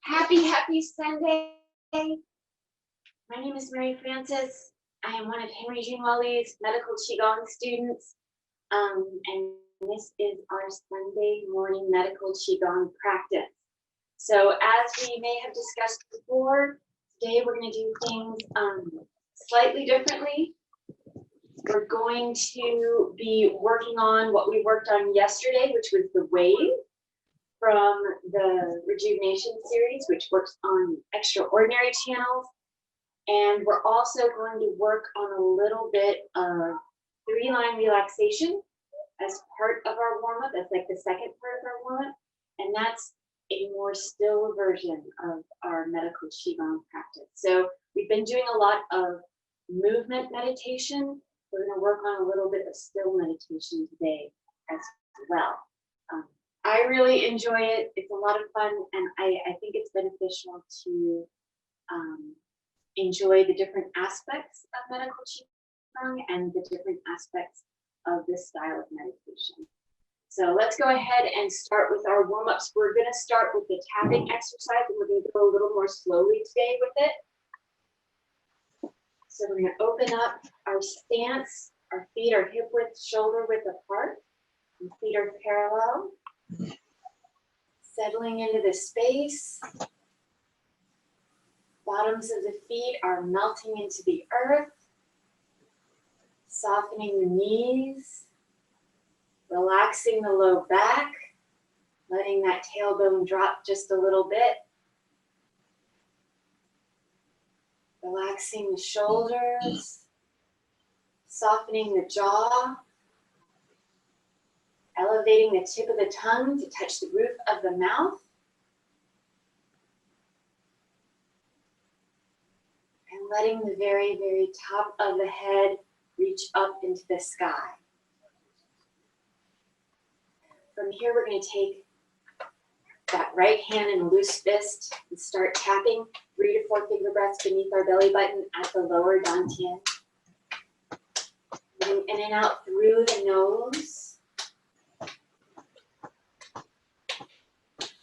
Happy Sunday. My name is Mary Frances. I am one of Henry Junwali's medical Qigong students. And this is our Sunday morning medical Qigong practice. So as we may have discussed before, today we're going to do things slightly differently. We're going to be working on what we worked on yesterday, which was the wave from the Rejuvenation series, which works on extraordinary channels. And we're also going to work on a little bit of 3-line relaxation as part of our warm-up. That's like the second part of our warm-up. And that's a more still version of our medical Qigong practice. So we've been doing a lot of movement meditation. We're going to work on a little bit of still meditation today as well. I really enjoy it. It's a lot of fun, and I think it's beneficial to enjoy the different aspects of medical Qigong and the different aspects of this style of meditation. So let's go ahead and start with our warm-ups. We're going to start with the tapping exercise, and we're going to go a little more slowly today with it. So we're going to open up our stance. Our feet are hip width, shoulder width apart. And feet are parallel. Settling into the space. Bottoms of the feet are melting into the earth. Softening the knees. Relaxing the low back. Letting that tailbone drop just a little bit. Relaxing the shoulders. Softening the jaw. Elevating the tip of the tongue to touch the roof of the mouth. And letting the very, very top of the head reach up into the sky. From here, we're going to take that right hand in a loose fist and start tapping 3 to 4 finger breaths beneath our belly button at the lower dantian. Moving in and out through the nose.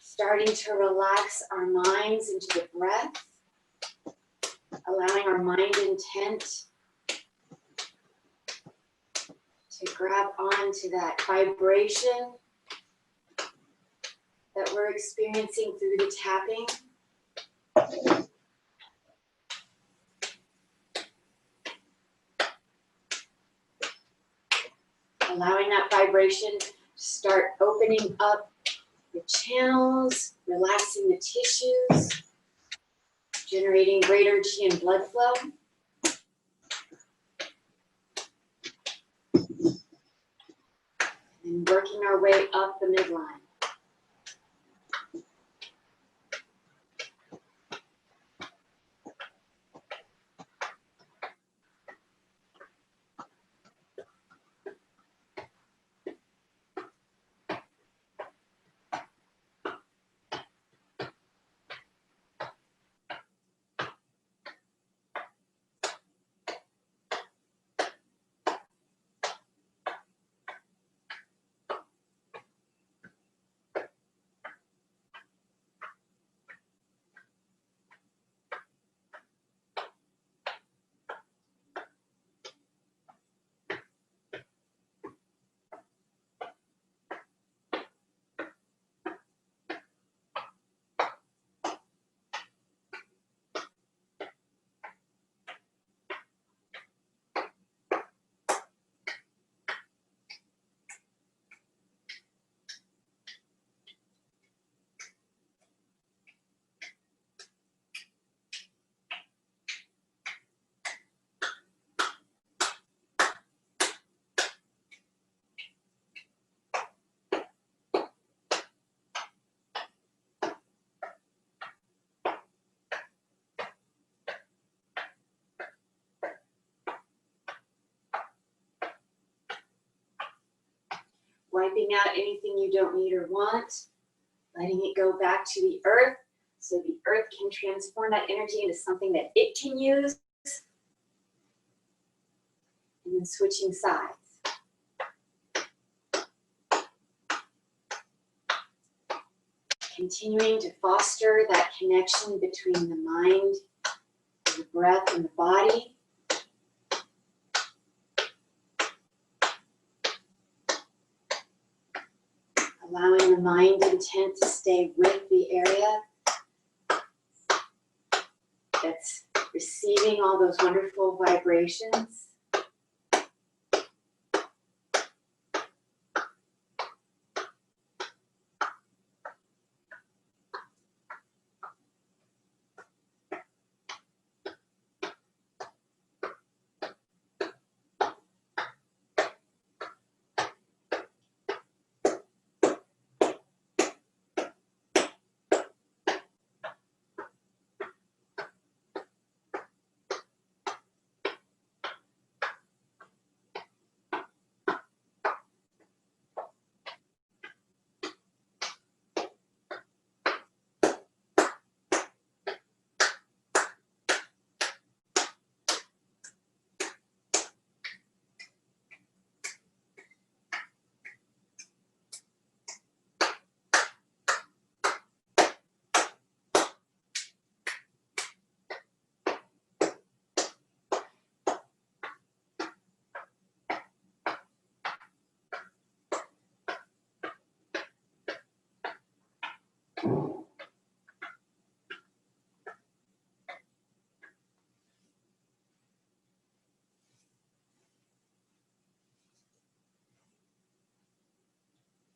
Starting to relax our minds into the breath, allowing our mind intent to grab onto that vibration that we're experiencing through the tapping. Allowing that vibration to start opening up the channels, relaxing the tissues, generating greater qi and blood flow. And working our way up the midline. Wiping out anything you don't need or want, letting it go back to the earth so the earth can transform that energy into something that it can use. And then switching sides. Continuing to foster that connection between the mind, the breath, and the body. Allowing the mind intent to stay with the area that's receiving all those wonderful vibrations.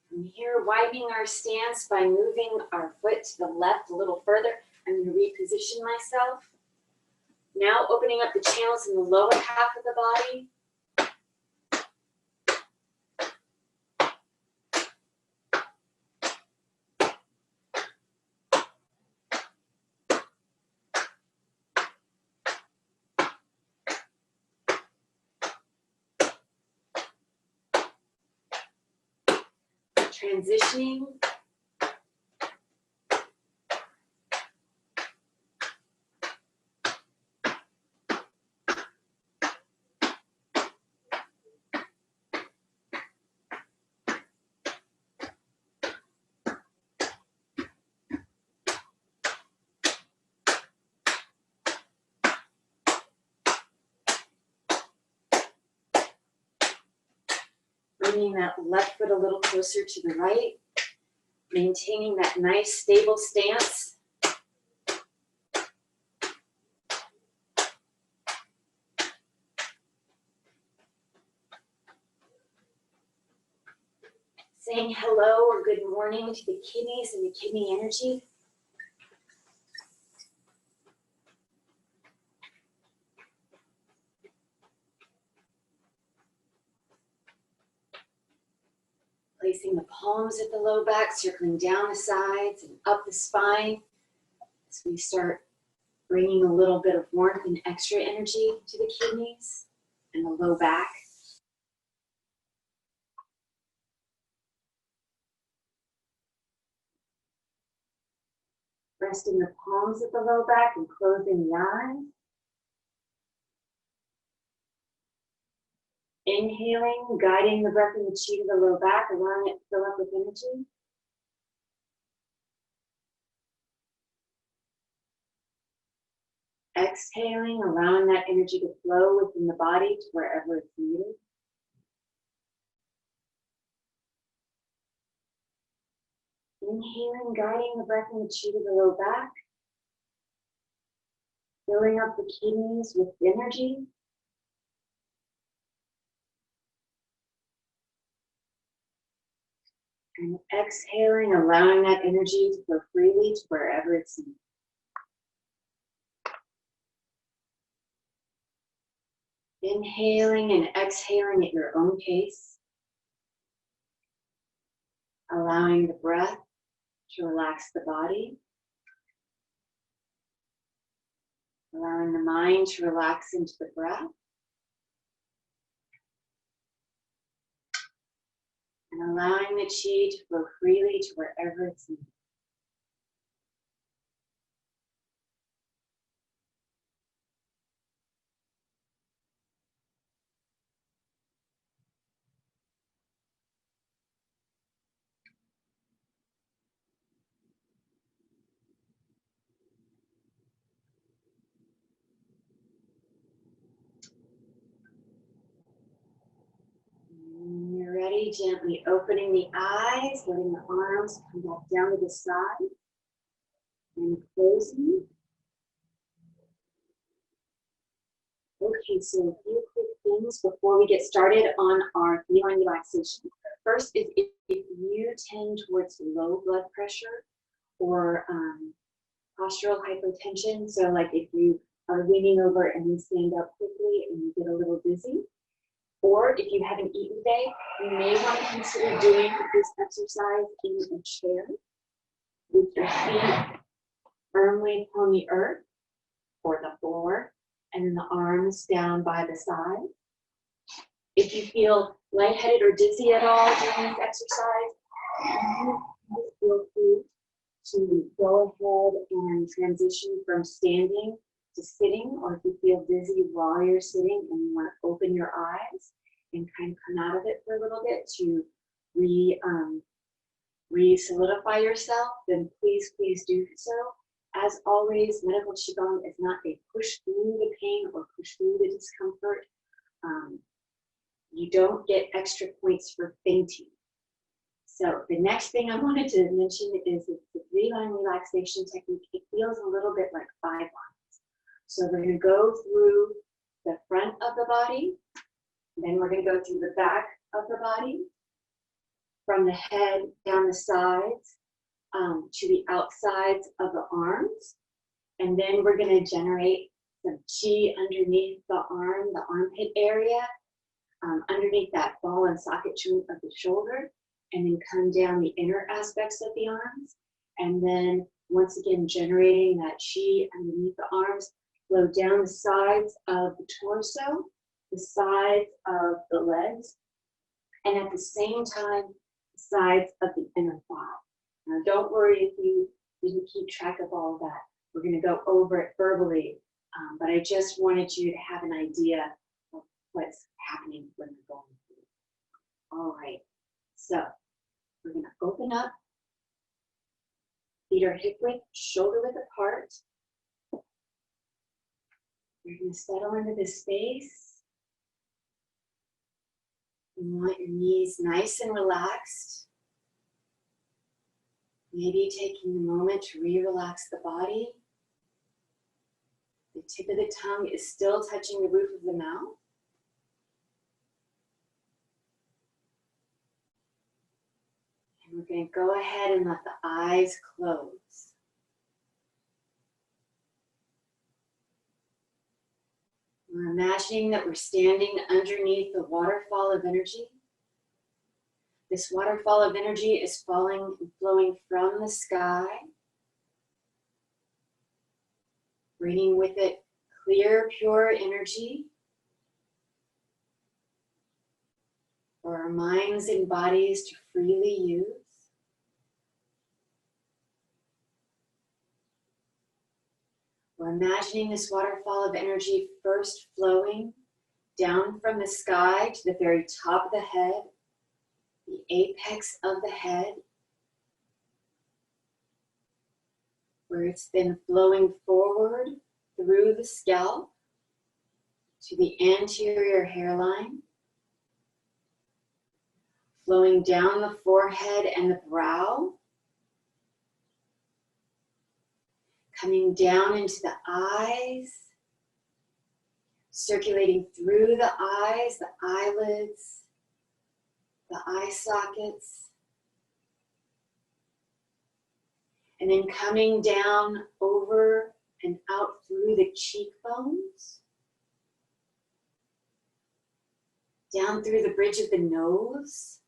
From here, widening our stance by moving our foot to the left a little further. I'm going to reposition myself. Now opening up the channels in the lower half of the body. Transitioning. Bringing that left foot a little closer to the right, maintaining that nice stable stance. Saying hello or good morning to the kidneys and the kidney energy. Placing the palms at the low back, circling down the sides and up the spine as we start bringing a little bit of warmth and extra energy to the kidneys and the low back. Resting the palms at the low back and closing the eyes. Inhaling, guiding the breath and the chi to the low back, allowing it to fill up with energy. Exhaling, allowing that energy to flow within the body to wherever it's needed. Inhaling, guiding the breath and the chi to the low back. Filling up the kidneys with energy. And exhaling, allowing that energy to flow freely to wherever it's needed. Inhaling and exhaling at your own pace. Allowing the breath to relax the body. Allowing the mind to relax into the breath. And allowing the chi to flow freely to wherever it's needed. gently opening the eyes, letting the arms come back down to the side, and closing. Okay, so a few quick things before we get started on our feline relaxation. First is if you tend towards low blood pressure or postural hypotension, so like if you are leaning over and you stand up quickly and you get a little dizzy, or if you haven't eaten today, you may want to consider doing this exercise in a chair with your feet firmly on the earth or the floor, and then the arms down by the side. If you feel lightheaded or dizzy at all during this exercise, you feel free to go ahead and transition from standing to sitting, or if you feel dizzy while you're sitting and you want to open your eyes and kind of come out of it for a little bit to re-solidify yourself, then please do so. As always, medical Qigong is not a push through the pain or push through the discomfort. You don't get extra points for fainting. So the next thing I wanted to mention is the 3-line relaxation technique. It feels a little bit like 5 lines. So we're going to go through the front of the body, then we're going to go through the back of the body, from the head down the sides to the outsides of the arms, and then we're going to generate some chi underneath the arm, the armpit area, underneath that ball and socket joint of the shoulder, and then come down the inner aspects of the arms, and then once again generating that chi underneath the arms, flow down the sides of the torso, the sides of the legs, and at the same time, the sides of the inner thigh. Now don't worry if you didn't keep track of all of that. We're going to go over it verbally, but I just wanted you to have an idea of what's happening when we're going through. All right, so we're going to open up, feet are hip width, shoulder width apart. You're going to settle into this space. You want your knees nice and relaxed. Maybe taking a moment to re-relax the body. The tip of the tongue is still touching the roof of the mouth. And we're going to go ahead and let the eyes close. We're imagining that we're standing underneath the waterfall of energy. This waterfall of energy is falling and flowing from the sky, bringing with it clear, pure energy for our minds and bodies to freely use. We're imagining this waterfall of energy first flowing down from the sky to the very top of the head, the apex of the head, where it's then flowing forward through the scalp to the anterior hairline, flowing down the forehead and the brow, coming down into the eyes, circulating through the eyes, the eyelids, the eye sockets, and then coming down over and out through the cheekbones, down through the bridge of the nose,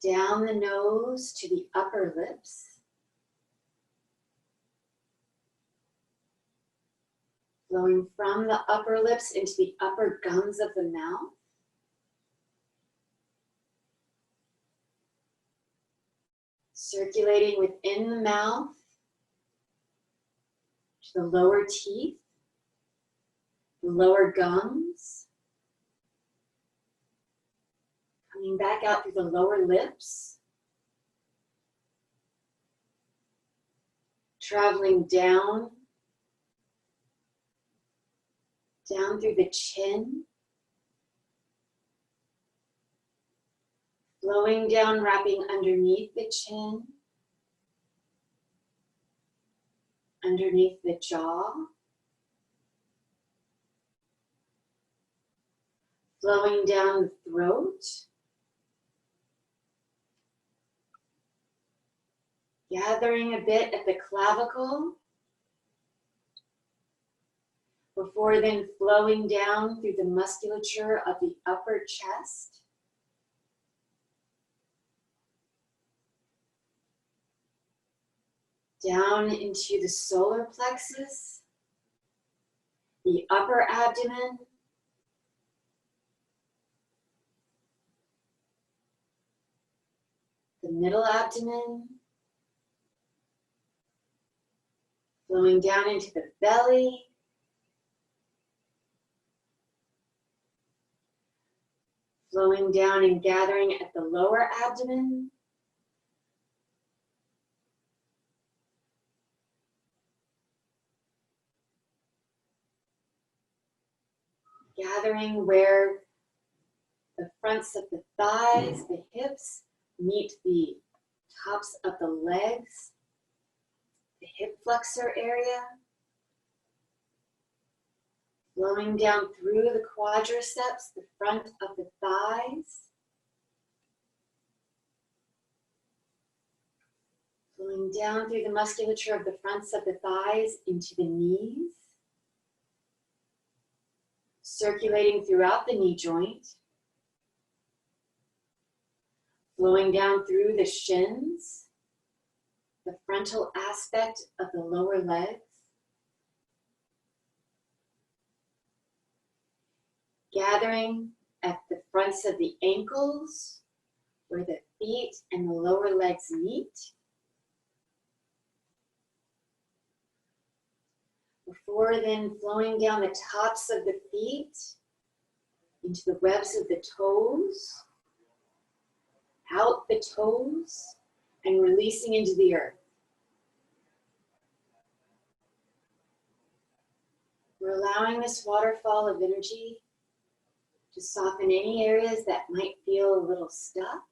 down the nose to the upper lips, flowing from the upper lips into the upper gums of the mouth, circulating within the mouth to the lower teeth, the lower gums, coming back out through the lower lips, traveling down down through the chin, flowing down, wrapping underneath the chin, underneath the jaw, flowing down the throat, gathering a bit at the clavicle, before then flowing down through the musculature of the upper chest, down into the solar plexus, the upper abdomen, the middle abdomen, flowing down into the belly, flowing down and gathering at the lower abdomen, gathering where the fronts of the thighs, the hips, meet the tops of the legs, the hip flexor area, flowing down through the quadriceps, the front of the thighs, flowing down through the musculature of the fronts of the thighs into the knees, circulating throughout the knee joint, flowing down through the shins, the frontal aspect of the lower legs, gathering at the fronts of the ankles, where the feet and the lower legs meet, before then flowing down the tops of the feet into the webs of the toes, out the toes, and releasing into the earth. We're allowing this waterfall of energy to soften any areas that might feel a little stuck.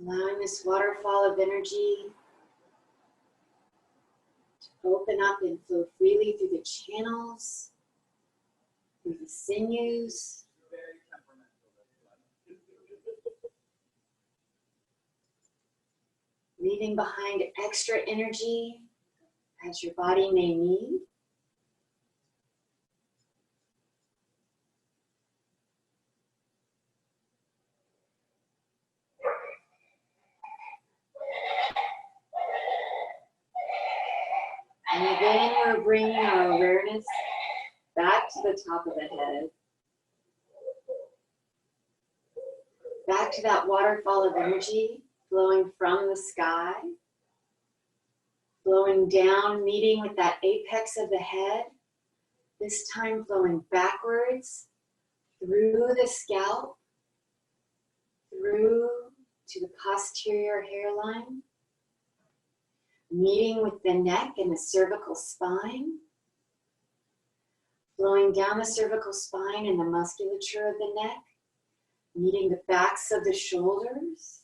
Allowing this waterfall of energy to open up and flow freely through the channels, through the sinews, leaving behind extra energy as your body may need. And then we're bringing our awareness back to the top of the head, back to that waterfall of energy flowing from the sky, flowing down, meeting with that apex of the head, this time flowing backwards through the scalp, through to the posterior hairline, meeting with the neck and the cervical spine, flowing down the cervical spine and the musculature of the neck, meeting the backs of the shoulders,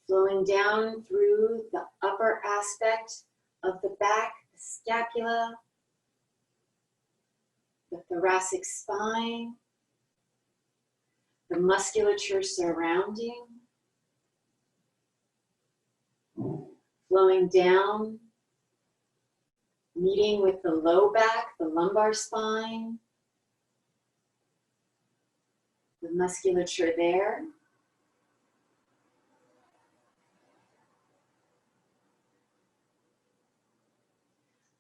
flowing down through the upper aspect of the back, the scapula, the thoracic spine, the musculature surrounding, flowing down, meeting with the low back, the lumbar spine, the musculature there.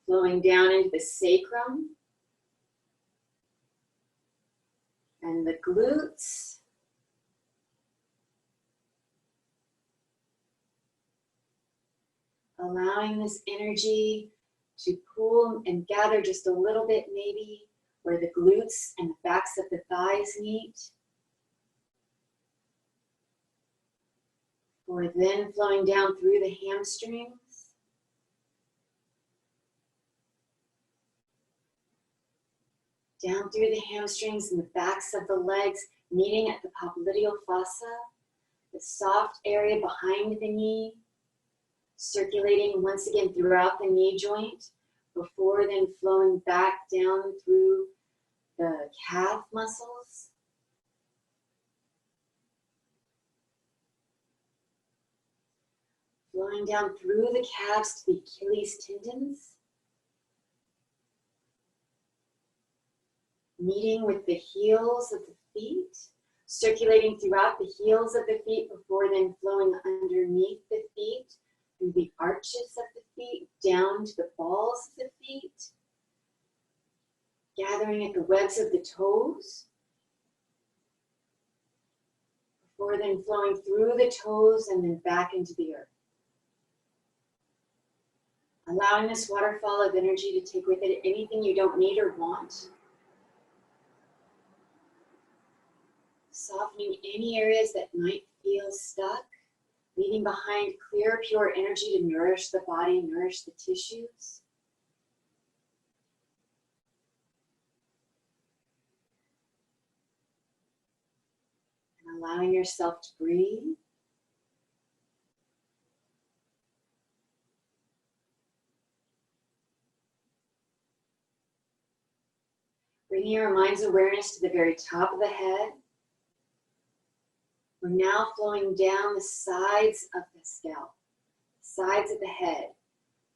Flowing down into the sacrum and the glutes. Allowing this energy to pool and gather just a little bit, maybe where the glutes and the backs of the thighs meet. Before then flowing down through the hamstrings. Down through the hamstrings and the backs of the legs, meeting at the popliteal fossa, the soft area behind the knee, circulating once again throughout the knee joint, before then flowing back down through the calf muscles. Flowing down through the calves to the Achilles tendons. Meeting with the heels of the feet, circulating throughout the heels of the feet before then flowing underneath the feet, through the arches of the feet, down to the balls of the feet, gathering at the webs of the toes, before then flowing through the toes and then back into the earth. Allowing this waterfall of energy to take with it anything you don't need or want. Softening any areas that might feel stuck, leaving behind clear, pure energy to nourish the body, nourish the tissues. And allowing yourself to breathe. Bringing your mind's awareness to the very top of the head. We're now flowing down the sides of the scalp, sides of the head,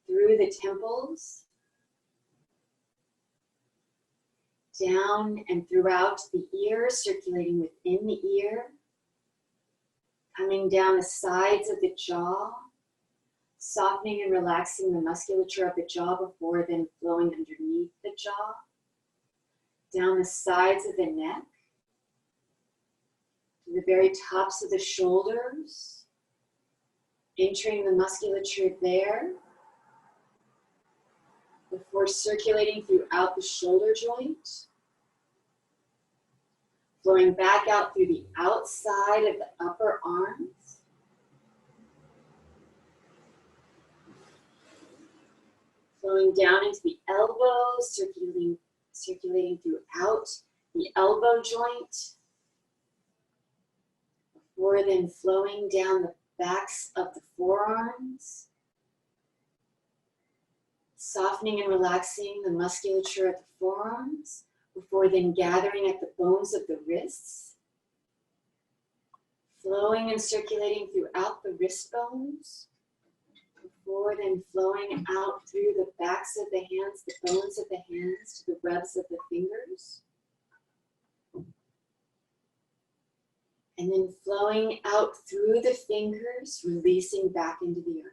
through the temples, down and throughout the ear, circulating within the ear, coming down the sides of the jaw, softening and relaxing the musculature of the jaw before then flowing underneath the jaw, down the sides of the neck, to the very tops of the shoulders, entering the musculature there, before circulating throughout the shoulder joint, flowing back out through the outside of the upper arms, flowing down into the elbows, circulating throughout the elbow joint, before then flowing down the backs of the forearms, softening and relaxing the musculature at the forearms, before then gathering at the bones of the wrists, flowing and circulating throughout the wrist bones, before then flowing out through the backs of the hands, the bones of the hands, to the webs of the fingers. And then flowing out through the fingers, releasing back into the earth.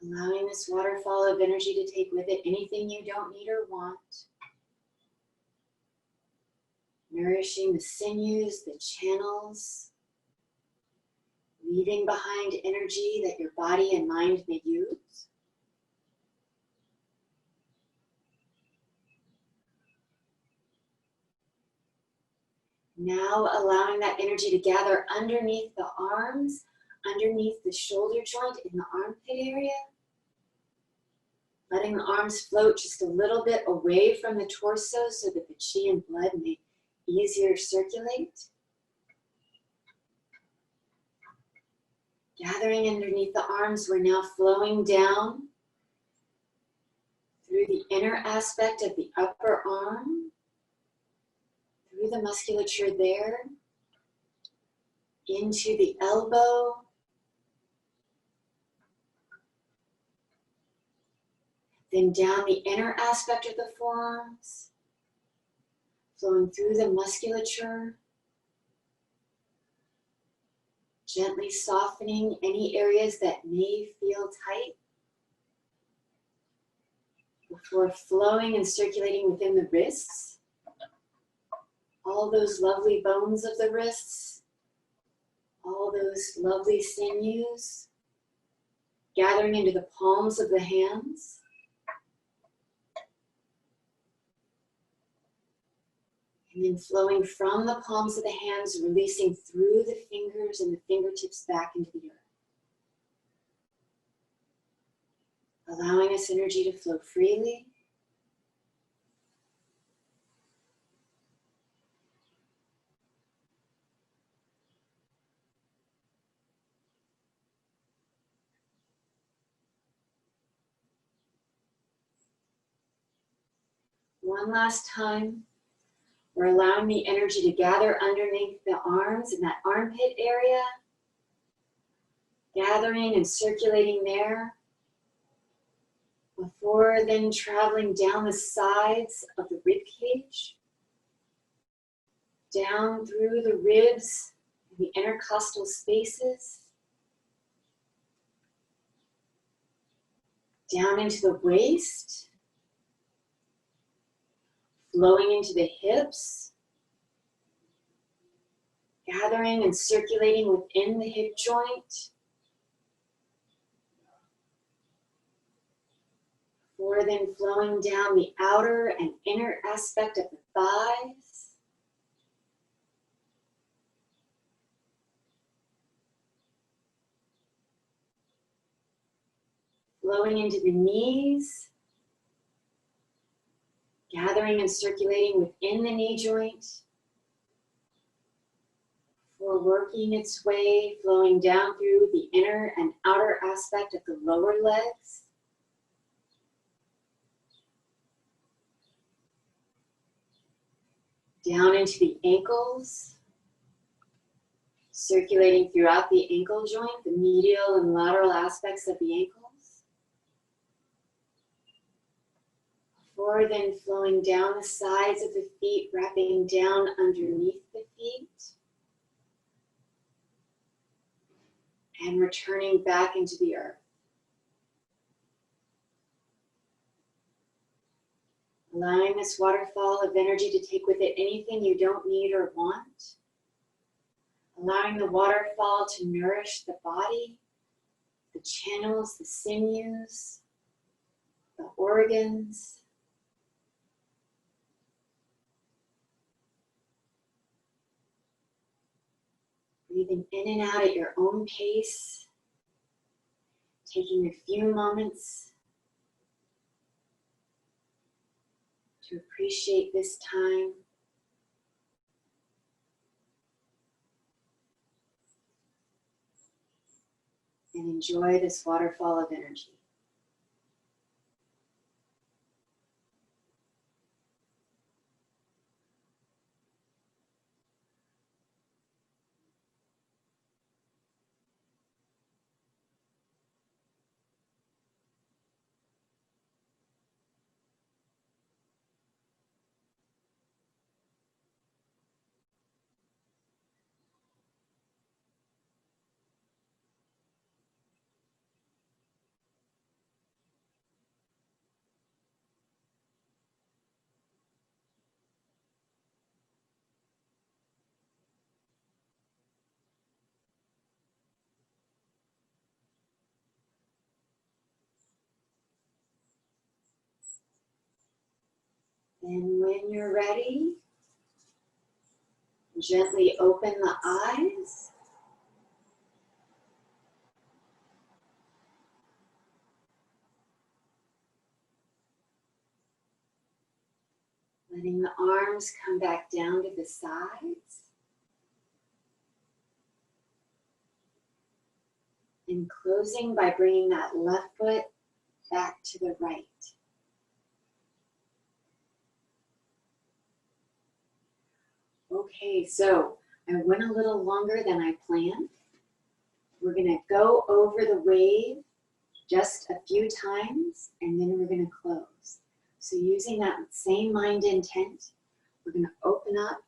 Allowing this waterfall of energy to take with it anything you don't need or want. Nourishing the sinews, the channels. Leaving behind energy that your body and mind may use. Now allowing that energy to gather underneath the arms, underneath the shoulder joint in the armpit area. Letting the arms float just a little bit away from the torso so that the chi and blood may easier circulate. Gathering underneath the arms, we're now flowing down through the inner aspect of the upper arm, through the musculature there, into the elbow, then down the inner aspect of the forearms, flowing through the musculature, gently softening any areas that may feel tight, before flowing and circulating within the wrists, all those lovely bones of the wrists, all those lovely sinews, gathering into the palms of the hands. And then flowing from the palms of the hands, releasing through the fingers and the fingertips back into the earth. Allowing this energy to flow freely. One last time. We're allowing the energy to gather underneath the arms in that armpit area. Gathering and circulating there. Before then traveling down the sides of the rib cage. Down through the ribs, the intercostal spaces. Down into the waist. Flowing into the hips. Gathering and circulating within the hip joint. Before then flowing down the outer and inner aspect of the thighs. Flowing into the knees. Gathering and circulating within the knee joint. Before working its way, flowing down through the inner and outer aspect of the lower legs. Down into the ankles. Circulating throughout the ankle joint, the medial and lateral aspects of the ankles. Before then flowing down the sides of the feet, wrapping down underneath the feet. And returning back into the earth. Allowing this waterfall of energy to take with it anything you don't need or want. Allowing the waterfall to nourish the body, the channels, the sinews, the organs. Breathing in and out at your own pace. Taking a few moments to appreciate this time. And enjoy this waterfall of energy. And when you're ready, gently open the eyes. Letting the arms come back down to the sides. And closing by bringing that left foot back to the right. Okay, so I went a little longer than I planned. We're gonna go over the wave just a few times and then we're gonna close. So using that same mind intent, we're gonna open up,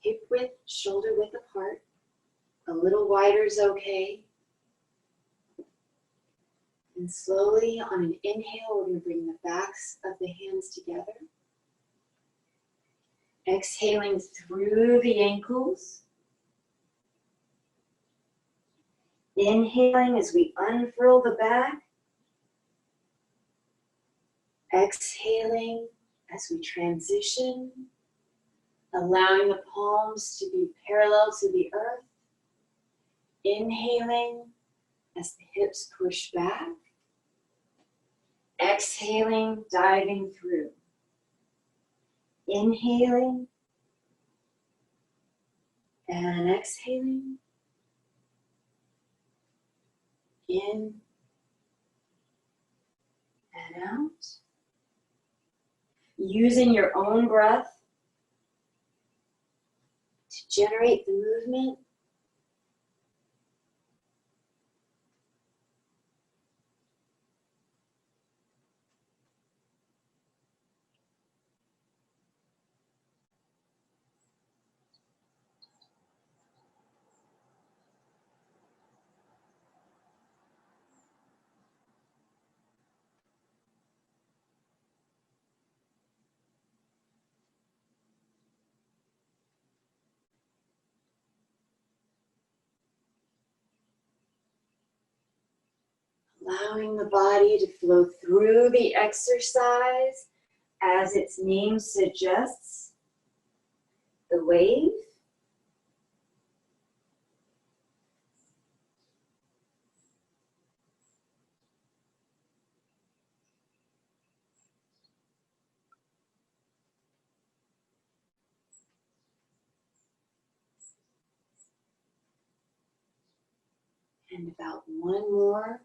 hip width, shoulder width apart. A little wider is okay. And slowly on an inhale, we're gonna bring the backs of the hands together. Exhaling through the ankles. Inhaling as we unfurl the back. Exhaling as we transition Allowing the palms to be parallel to the earth. Inhaling as the hips push back. Exhaling, diving through. Inhaling and exhaling. In and out. Using your own breath to generate the movement. Allowing the body to flow through the exercise as its name suggests, the wave. And about one more.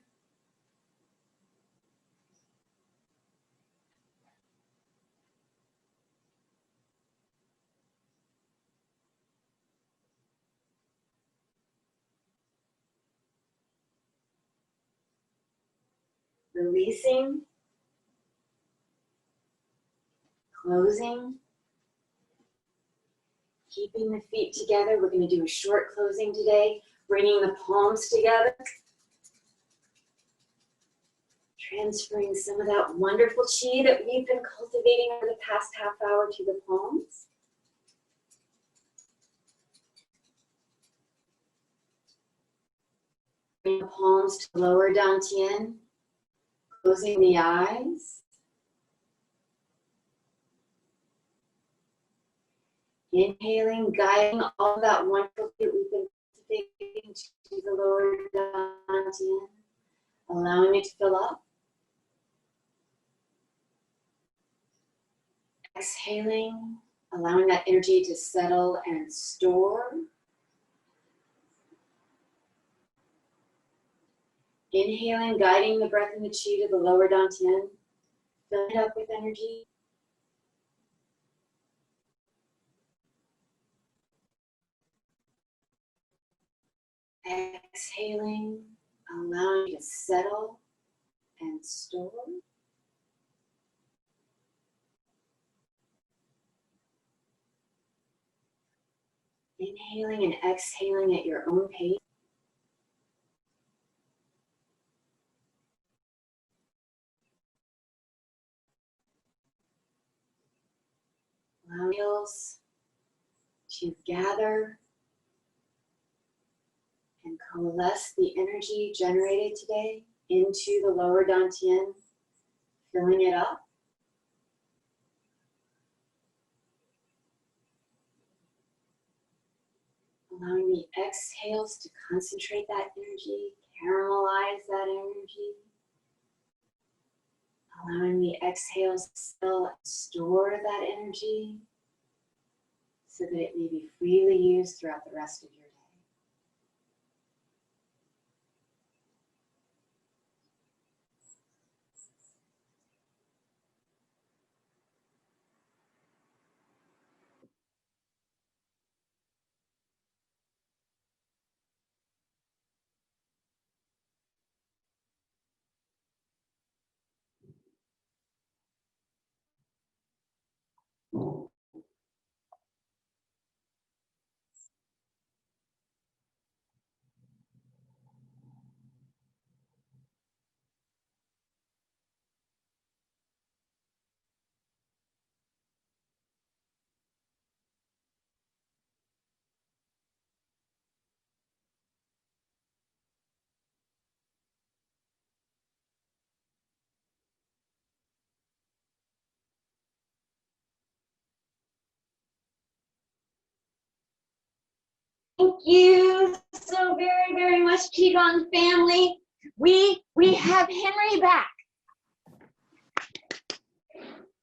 Releasing, closing, keeping the feet together. We're going to do a short closing today, bringing the palms together, transferring some of that wonderful chi that we've been cultivating over the past half hour to the palms. Bring the palms to lower dantian, closing the eyes. Inhaling, guiding all that wonderful that we've been cultivating to the lower dantian, allowing it to fill up. Exhaling, allowing that energy to settle and store. Inhaling, guiding the breath and the chi to the lower dantian, filling it up with energy. Exhaling, allowing it to settle and store. Inhaling and exhaling at your own pace. Allow wheels to gather and coalesce the energy generated today into the lower dantian, filling it up. Allowing the exhales to concentrate that energy, caramelize that energy. Allowing the exhales to still and store that energy so that it may be freely used throughout the rest of your day. you so very, very much, Qigong family. We have Henry back.